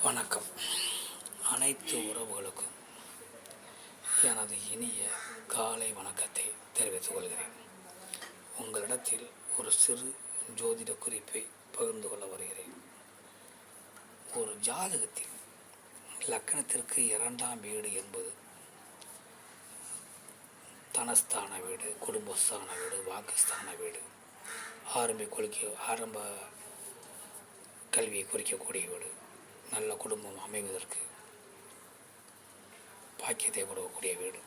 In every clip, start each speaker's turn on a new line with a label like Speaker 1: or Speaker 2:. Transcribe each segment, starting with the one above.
Speaker 1: வணக்கம். அனைத்து உறவுகளுக்கும் எனது இனிய காலை வணக்கத்தை தெரிவித்துக் கொள்கிறேன். உங்களிடத்தில் ஒரு சிறு ஜோதிட குறிப்பை பகிர்ந்து கொள்ள வருகிறேன். ஒரு ஜாதகத்தில் லக்கணத்திற்கு 2ஆம் வீடு என்பது தனஸ்தான வீடு, குடும்பஸ்தான வீடு, வாக்குஸ்தான வீடு, ஆரம்ப கல்வியை குறிக்கக்கூடிய வீடு, நல்ல குடும்பம் அமைவதற்கு பாக்கியத்தை கொடுக்கக்கூடிய வீடு.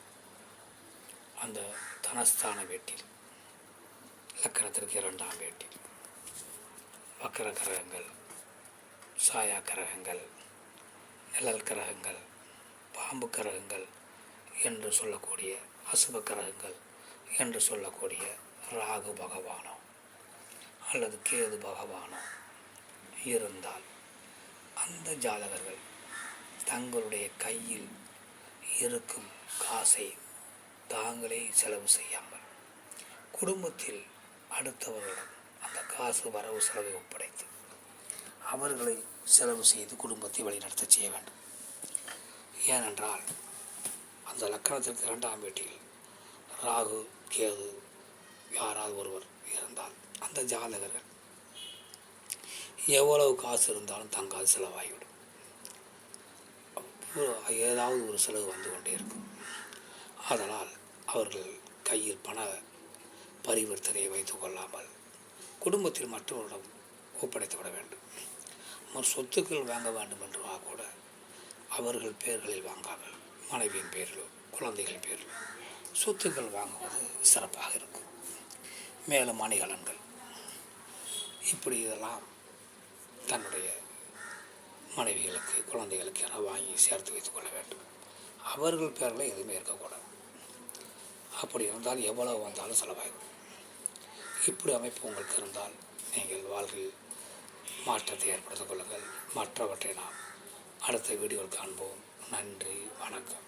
Speaker 1: அந்த தனஸ்தான வீட்டில் லக்கணத்திற்கு 2ஆம் வீட்டில் வக்கர கிரகங்கள், சாயா கிரகங்கள், நிழல் கிரகங்கள், பாம்பு கிரகங்கள் என்று சொல்லக்கூடிய அசுப கிரகங்கள் என்று சொல்லக்கூடிய ராகு பகவானோ அல்லது கேது பகவானோ இருந்தால் அந்த ஜாதகர்கள் தங்களுடைய கையில் இருக்கும் காசை தாங்களே செலவு செய்யாமல் குடும்பத்தில் அடுத்தவர்களிடம் அந்த காசு வரவு செலவை ஒப்படைத்து அவர்களை செலவு செய்து குடும்பத்தை வழிநடத்த செய்ய வேண்டும். ஏனென்றால் அந்த லக்கணத்திற்கு 2ஆம் வீட்டில் ராகு கேது யாராவது ஒருவர் இருந்தால் அந்த ஜாதகர்கள் எவ்வளவு காசு இருந்தாலும் தங்காது செலவாகிவிடும். ஏதாவது ஒரு செலவு வந்து கொண்டே இருக்கும். அதனால் அவர்கள் கையில் பண பரிவர்த்தனையை வைத்து கொள்ளாமல் குடும்பத்தில் மற்றவரிடம் ஒப்படைத்து விட வேண்டும். சொத்துக்கள் வாங்க வேண்டும் என்று கூட அவர்கள் பெயர்களில் வாங்காமல் மனைவியின் பேரிலோ குழந்தைகள் பேரிலோ சொத்துக்கள் வாங்குவது சிறப்பாக இருக்கும். மேலும் அணிகலன்கள் இப்படி இதெல்லாம் தன்னுடைய மனைவிகளுக்கு குழந்தைகளுக்கு என வாங்கி சேர்த்து வைத்துக் கொள்ள வேண்டும். அவர்கள் பேரில் எதுவுமே இருக்கக்கூடாது. அப்படி இருந்தால் எவ்வளவு வந்தாலும் செலவாகும். இப்படி அமைப்பு உங்களுக்கு இருந்தால் நீங்கள் வாழ்வில் மாற்றத்தை ஏற்படுத்திக் கொள்ளுங்கள். மற்றவற்றை நாம் அடுத்த வீடியோவில் காண்போம். நன்றி, வணக்கம்.